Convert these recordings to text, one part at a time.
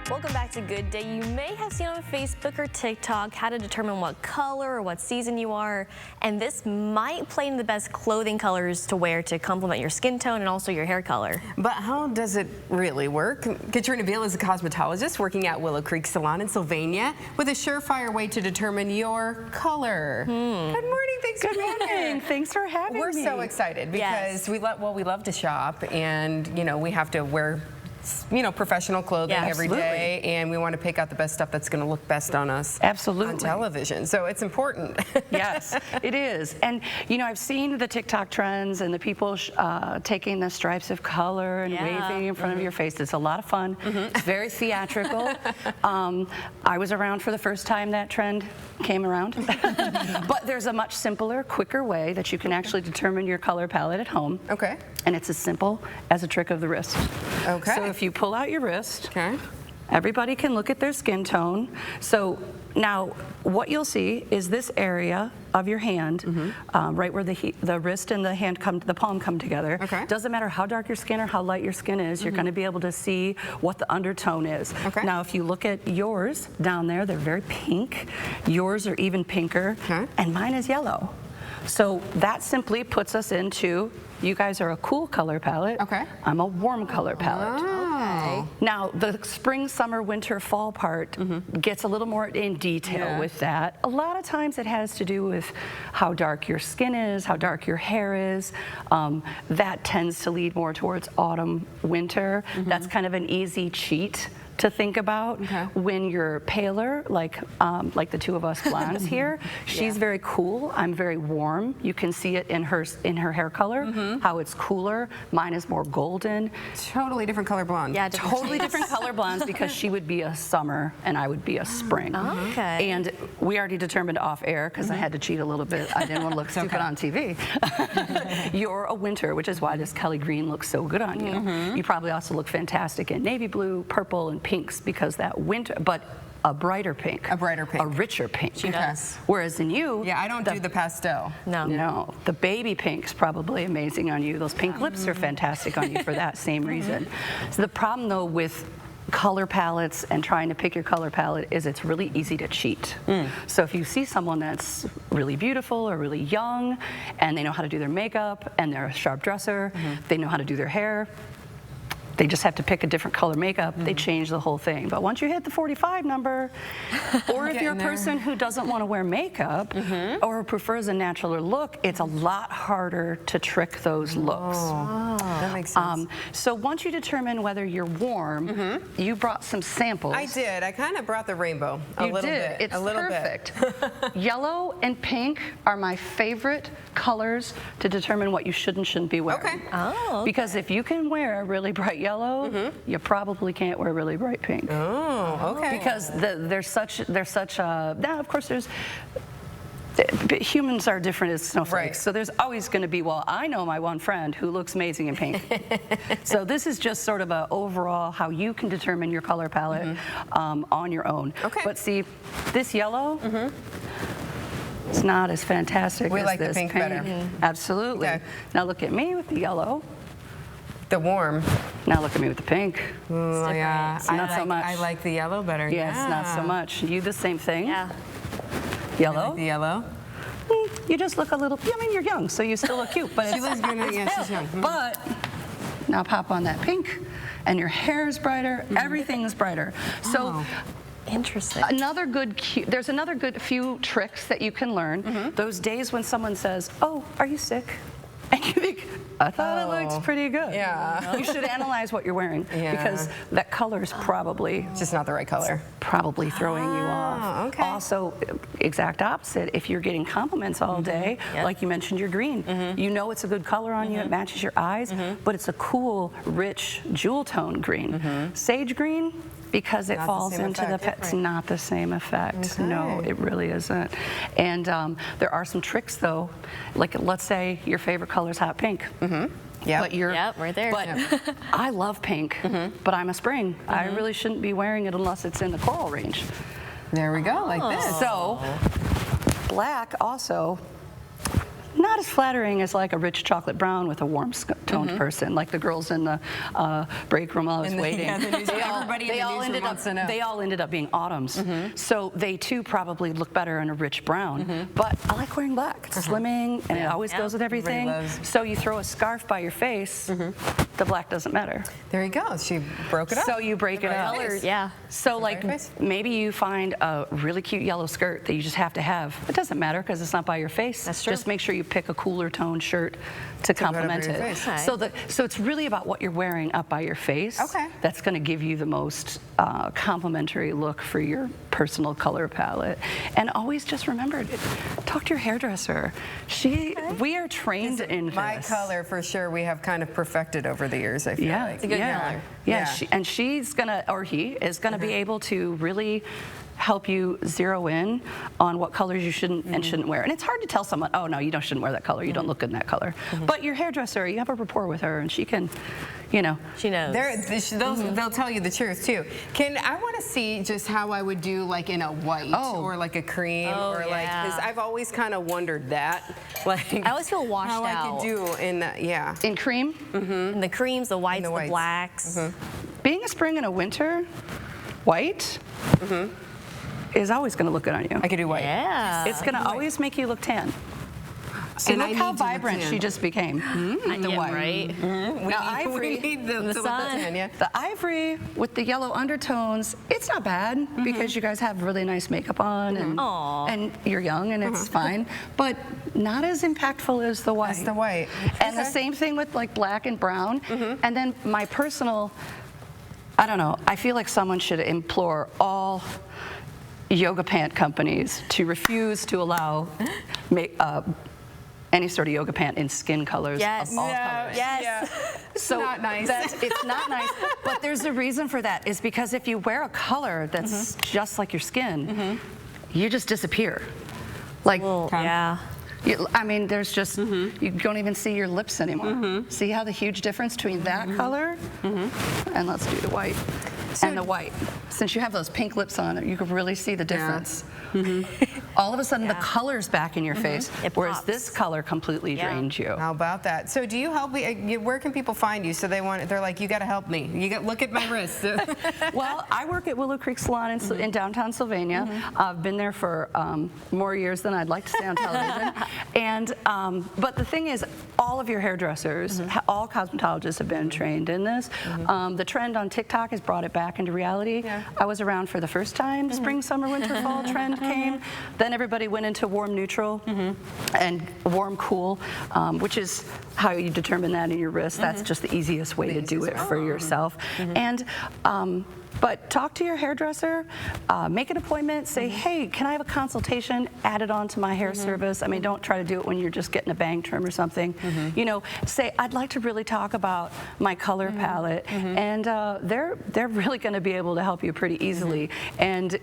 Welcome back to Good Day. You may have seen on Facebook or TikTok how to determine what color or what season you are, and this might play in the best clothing colors to wear to complement your skin tone and also your hair color. But how does it really work? Katrina Beal is a cosmetologist working at Willow Creek Salon in Sylvania with a surefire way to determine your color. Good morning. Thanks for being here. Thanks for having me. We're so excited because we love to shop, and we have to wear professional clothing every day, and we want to pick out the best stuff that's going to look best on us on television. So it's important. Yes, it is. And I've seen the TikTok trends and the people taking the stripes of color and waving in front of your face. It's a lot of fun. It's very theatrical. I was around for the first time that trend came around. But there's a much simpler, quicker way that you can actually determine your color palette at home. Okay. And it's as simple as a trick of the wrist. Okay. So if you pull out your wrist, everybody can look at their skin tone. So now what you'll see is this area of your hand, right where the wrist and the palm come together. Doesn't matter how dark your skin or how light your skin is, you're going to be able to see what the undertone is. Now if you look at yours down there, they're very pink. Yours are even pinker, and mine is yellow. So that simply puts us into, you guys are a cool color palette. I'm a warm color palette. Now the spring, summer, winter, fall part gets a little more in detail with that. A lot of times it has to do with how dark your skin is, how dark your hair is. That tends to lead more towards autumn, winter. That's kind of an easy cheat to think about. When you're paler, like the two of us blondes here. She's very cool. I'm very warm. You can see it in her hair color, how it's cooler. Mine is more golden. Totally different color blonde. Yeah, totally different color blondes, because she would be a summer and I would be a spring. And we already determined off air, because I had to cheat a little bit. I didn't want to look stupid on TV. You're a winter, which is why this Kelly green looks so good on you. You probably also look fantastic in navy blue, purple, and pinks, because that winter, but a brighter pink. A brighter pink. A richer pink. She does. Whereas in you... Yeah, I don't do the pastel. No. The baby pink's probably amazing on you. Those pink lips are fantastic on you for that same reason. So the problem, though, with color palettes and trying to pick your color palette is it's really easy to cheat. So if you see someone that's really beautiful or really young, and they know how to do their makeup, and they're a sharp dresser, they know how to do their hair, they just have to pick a different color makeup, they change the whole thing. But once you hit the 45 number, or if you're a person who doesn't want to wear makeup or prefers a natural look, it's a lot harder to trick those looks. That makes sense. So once you determine whether you're warm, you brought some samples. I did. I kind of brought the rainbow a little bit. It's a little perfect. Yellow and pink are my favorite colors to determine what you should and shouldn't be wearing. Because if you can wear a really bright yellow, you probably can't wear really bright pink. Because there's such now of course there's humans are different as snowflakes, so there's always going to be, well, I know my one friend who looks amazing in pink. So this is just sort of a overall how you can determine your color palette on your own. But see, this yellow, it's not as fantastic we as like this the pink better. Absolutely. Now look at me with the yellow. The warm. Now look at me with the pink. Yeah, it's not so much. I like the yellow better. Yes, not so much. You the same thing. Yellow. Like the yellow. You just look a little. I mean, you're young, so you still look cute. But she looks good. Yeah, she's young. But now pop on that pink, and your hair is brighter. Everything's brighter. So. Interesting. There's another good few tricks that you can learn. Those days when someone says, "Oh, are you sick?" and you think, I thought it looks pretty good. You should analyze what you're wearing, because that color is probably just not the right color. Probably throwing you off. Also, exact opposite. If you're getting compliments all day, like you mentioned, your green, you know it's a good color on you. It matches your eyes, but it's a cool, rich jewel tone green. Sage green. Because it falls into it's not the same effect. No, it really isn't. And there are some tricks, though. Like, let's say your favorite color is hot pink. But right there. But I love pink, but I'm a spring. I really shouldn't be wearing it unless it's in the coral range. There we go, like this. So, black also, not not as flattering as like a rich chocolate brown with a warm toned person, like the girls in the break room while I was waiting. They all ended up being autumns. So they too probably look better in a rich brown. But I like wearing black. It's slimming, and it always goes with everything. So you throw a scarf by your face, the black doesn't matter. There you go. She broke it up. So you break it up. Yeah. So like maybe you find a really cute yellow skirt that you just have to have. It doesn't matter because it's not by your face. That's true. Just make sure you pick a cooler tone shirt to complement it. Okay. So it's really about what you're wearing up by your face. Okay. That's going to give you the most complementary look for your personal color palette. And always just remember, talk to your hairdresser. We are trained in this. My color, for sure, we have kind of perfected over the years, I feel like. It's a good color. Yeah, and she's gonna, or he is gonna be able to really help you zero in on what colors you shouldn't and shouldn't wear. And it's hard to tell someone, oh no, you shouldn't wear that color, you don't look good in that color. But your hairdresser, you have a rapport with her and she can, you know. She knows. They'll tell you the truth too. I want to see just how I would do like in a white or like a cream or like, because I've always kind of wondered that. Like, I always feel washed out. How I could do in that, In cream? In the creams, the whites, the blacks. Being a spring and a winter, white is always going to look good on you. I could do white. Yeah. It's going to always make you look tan. See, look how vibrant she just became. The white. Right? Now, ivory, we need the sun. The ivory with the yellow undertones, it's not bad because you guys have really nice makeup on and you're young and it's fine, but not as impactful as the white. That's the white. And the same thing with like black and brown. And then my personal, I don't know, I feel like someone should implore all yoga pant companies to refuse to allow any sort of yoga pant in skin colors of all colors. Yes. So not nice. It's not nice, but there's a reason for that. Is because if you wear a color that's just like your skin, you just disappear. Like, I mean, there's just, you don't even see your lips anymore. See how the huge difference between that color? And let's do the white. And the white. Since you have those pink lips on, you can really see the difference. All of a sudden, the color's back in your face, whereas this color completely drains you. How about that? So do you help me? Where can people find you? So they're like, you got to help me. Look at my wrist. Well, I work at Willow Creek Salon in downtown Sylvania. I've been there for more years than I'd like to stay on television. And but the thing is, all of your hairdressers, all cosmetologists have been trained in this. The trend on TikTok has brought it back into reality. I was around for the first time spring, summer, winter, fall trend came. Then everybody went into warm neutral and warm cool, which is how you determine that in your wrist. That's just the easiest way to do it for yourself. And but talk to your hairdresser, make an appointment, say, hey, can I have a consultation added on to my hair service? I mean, don't try to do it when you're just getting a bang trim or something. You know, say, I'd like to really talk about my color palette. And they're really going to be able to help you pretty easily. And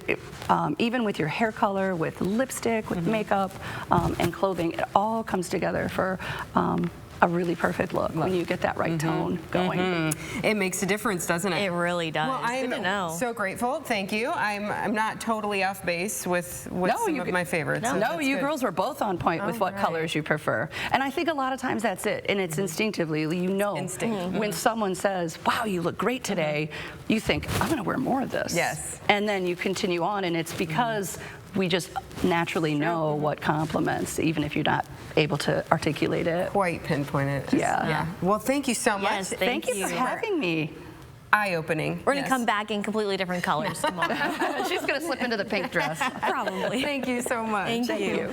even with your hair color, with lipstick, with makeup, and clothing, it all comes together for a really perfect look when you get that right tone going. It makes a difference, doesn't it? It really does. Well, I'm so grateful. Thank you. I'm not totally off base with some of my favorites. No, you girls were both on point with what colors you prefer. And I think a lot of times that's it. And it's instinctively, you know, when someone says, wow, you look great today, you think, I'm going to wear more of this. Yes. And then you continue on, and it's because we just naturally know what compliments, even if you're not able to articulate it. Quite pinpoint it. Yeah. Well, thank you so much. Yes, thank you for having me. Eye-opening. We're going to come back in completely different colors tomorrow. She's going to slip into the pink dress. Probably. Thank you so much. Thank you.